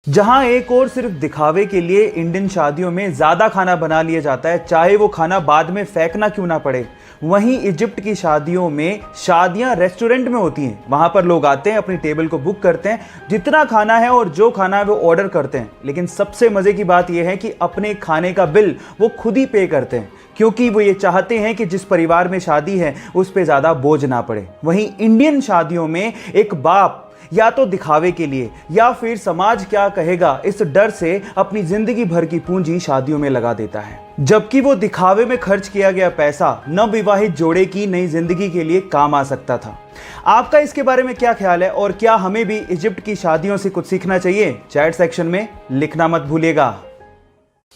जहां एक और सिर्फ दिखावे के लिए इंडियन शादियों में ज्यादा खाना बना लिया जाता है, चाहे वो खाना बाद में फेंकना क्यों ना पड़े, वहीं इजिप्ट की शादियों में शादियां रेस्टोरेंट में होती हैं। वहां पर लोग आते हैं, अपनी टेबल को बुक करते हैं, जितना खाना है और जो खाना है वो ऑर्डर करते हैं। लेकिन सबसे मजे की बात यह है कि अपने खाने का बिल वो खुद ही पे करते हैं, क्योंकि वो ये चाहते हैं कि जिस परिवार में शादी है उस पर ज्यादा बोझ ना पड़े। वहीं इंडियन शादियों में एक बाप या तो दिखावे के लिए या फिर समाज क्या कहेगा इस डर से अपनी जिंदगी भर की पूंजी शादियों में लगा देता है, जबकि वो दिखावे में खर्च किया गया पैसा नवविवाहित जोड़े की नई जिंदगी के लिए काम आ सकता था। आपका इसके बारे में क्या ख्याल है और क्या हमें भी इजिप्ट की शादियों से कुछ सीखना चाहिए? चैट सेक्शन में लिखना मत भूलिएगा।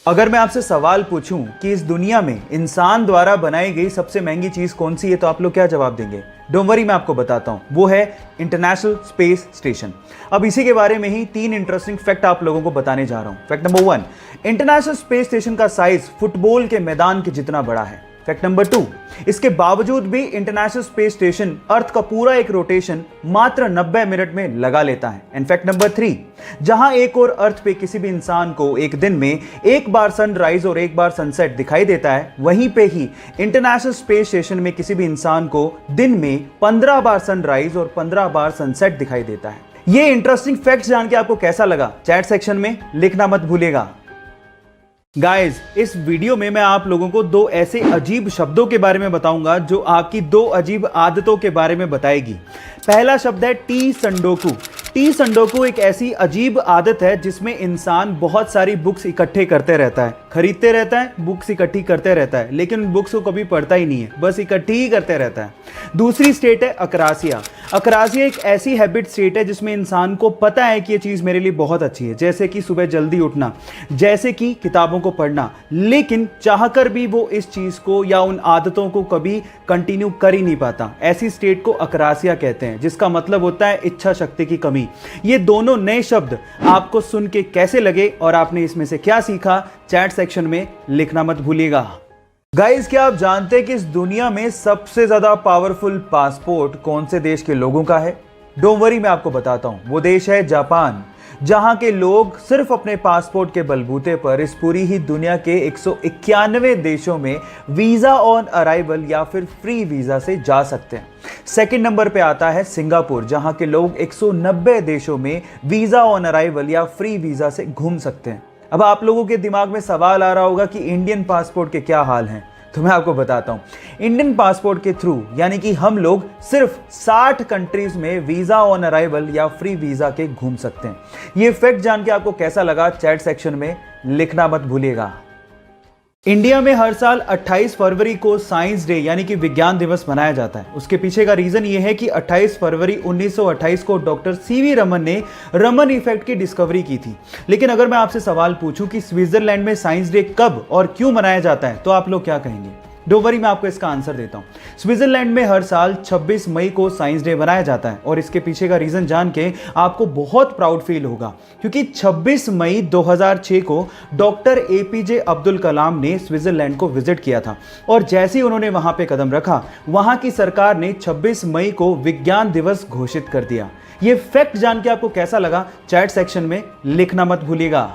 अगर मैं आपसे सवाल पूछूं कि इस दुनिया में इंसान द्वारा बनाई गई सबसे महंगी चीज कौन सी है, तो आप लोग क्या जवाब देंगे? डोंट वरी, मैं आपको बताता हूं, वो है इंटरनेशनल स्पेस स्टेशन। अब इसी के बारे में ही 3 इंटरेस्टिंग फैक्ट आप लोगों को बताने जा रहा हूं। Fact number 1, international space station का साइज फुटबॉल के मैदान के जितना बड़ा है। फैक्ट नंबर 2, इसके बावजूद भी इंटरनेशनल स्पेस स्टेशन अर्थ का पूरा एक रोटेशन मात्र 90 मिनट में लगा लेता है। एंड फैक्ट नंबर 3, जहां एक और अर्थ पे किसी भी इंसान को एक दिन में एक बार सनराइज और एक बार सनसेट दिखाई देता है, वहीं पे ही इंटरनेशनल स्पेस स्टेशन में किसी भी इंसान को दिन में 15 बार सनराइज और 15 बार सनसेट दिखाई देता है। ये इंटरेस्टिंग फैक्ट्स जान के आपको कैसा लगा? चैट सेक्शन में लिखना मत भूलिएगा। गाइज, इस वीडियो में मैं आप लोगों को 2 ऐसे अजीब शब्दों के बारे में बताऊंगा जो आपकी 2 अजीब आदतों के बारे में बताएगी। पहला शब्द है टी संडोकू। टी संडोकू एक ऐसी अजीब आदत है जिसमें इंसान बहुत सारी बुक्स इकट्ठे करते रहता है, खरीदते रहता है, बुक्स इकट्ठी करते रहता है, लेकिन उन बुक्स को कभी पढ़ता ही नहीं है, बस इकट्ठी ही करते रहता है। दूसरी स्टेट है अकरासिया। अकरासिया एक ऐसी हैबिट स्टेट है जिसमें इंसान को पता है कि ये चीज़ मेरे लिए बहुत अच्छी है, जैसे कि सुबह जल्दी उठना, जैसे कि किताबों को पढ़ना, लेकिन चाहकर भी वो इस चीज़ को या उन आदतों को कभी कंटिन्यू कर ही नहीं पाता। ऐसी स्टेट को अकरासिया कहते हैं, जिसका मतलब होता है इच्छा शक्ति की कमी। ये दोनों नए शब्द आपको सुन के कैसे लगे और आपने इसमें से क्या सीखा? चैट सेक्शन में लिखना मत भूलिएगा। गाइस, क्या आप जानते हैं कि इस दुनिया में सबसे ज्यादा पावरफुल पासपोर्ट कौन से देश के लोगों का है? डोंट वरी, मैं आपको बताता हूं। वो देश है जापान, जहां के लोग सिर्फ अपने पासपोर्ट के बलबूते पर इस पूरी ही दुनिया के 191 देशों में वीजा ऑन अराइवल या फिर फ्री वीजा से जा सकते हैं। सेकंड नंबर पे आता है सिंगापुर, जहां के लोग 190 देशों में वीजा ऑन अराइवल या फ्री वीजा से घूम सकते हैं। अब आप लोगों के दिमाग में सवाल आ रहा होगा कि इंडियन पासपोर्ट के क्या हाल हैं, तो मैं आपको बताता हूं। इंडियन पासपोर्ट के थ्रू यानी कि हम लोग सिर्फ 60 कंट्रीज में वीजा ऑन अराइवल या फ्री वीजा के घूम सकते हैं। ये फैक्ट जान के आपको कैसा लगा? चैट सेक्शन में लिखना मत भूलिएगा। इंडिया में हर साल 28 फरवरी को साइंस डे यानी कि विज्ञान दिवस मनाया जाता है। उसके पीछे का रीजन ये है कि 28 फरवरी 1928 को डॉक्टर सीवी रमन ने रमन इफेक्ट की डिस्कवरी की थी। लेकिन अगर मैं आपसे सवाल पूछूं कि स्विट्जरलैंड में साइंस डे कब और क्यों मनाया जाता है, तो आप लोग क्या कहेंगे? डोंट वरी, मैं आपको इसका आंसर देता हूं। स्विट्जरलैंड में हर साल 26 मई को साइंस डे मनाया जाता है और इसके पीछे का रीजन जान के आपको बहुत प्राउड फील होगा, क्योंकि 26 मई 2006 को डॉक्टर एपीजे अब्दुल कलाम ने स्विट्जरलैंड को विजिट किया था और जैसे ही उन्होंने वहां पे कदम रखा, वहां की सरकार ने 26 मई को विज्ञान दिवस घोषित कर दिया। ये फैक्ट जान के आपको कैसा लगा? चैट सेक्शन में लिखना मत भूलिएगा।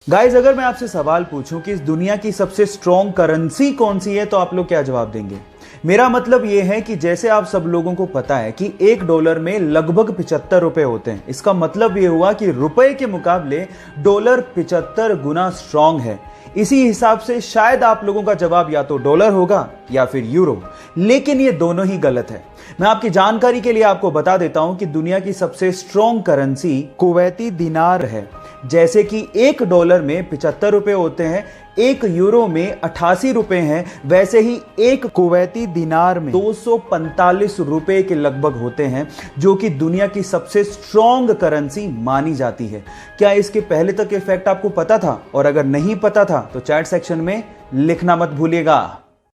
गाइज, अगर मैं आपसे सवाल पूछूं कि इस दुनिया की सबसे स्ट्रॉन्ग करेंसी कौन सी है, तो आप लोग क्या जवाब देंगे? मेरा मतलब यह है कि जैसे आप सब लोगों को पता है कि $1 में लगभग 75 रुपए होते हैं। इसका मतलब यह हुआ कि रुपए के मुकाबले डॉलर 75 गुना स्ट्रॉन्ग है। इसी हिसाब से शायद आप लोगों का जवाब या तो डॉलर होगा या फिर यूरो, लेकिन ये दोनों ही गलत है। मैं आपकी जानकारी के लिए आपको बता देता हूं कि दुनिया की सबसे स्ट्रॉन्ग करेंसी कुवैती दिनार है। जैसे कि $1 में 75 रुपए होते हैं, 1 यूरो में 88 रुपए हैं, वैसे ही 1 कुवैती दिनार में 245 रुपए के लगभग होते हैं, जो कि दुनिया की सबसे स्ट्रॉन्ग करेंसी मानी जाती है। क्या इसके पहले तक ये फैक्ट आपको पता था? और अगर नहीं पता था तो चैट सेक्शन में लिखना मत भूलिएगा।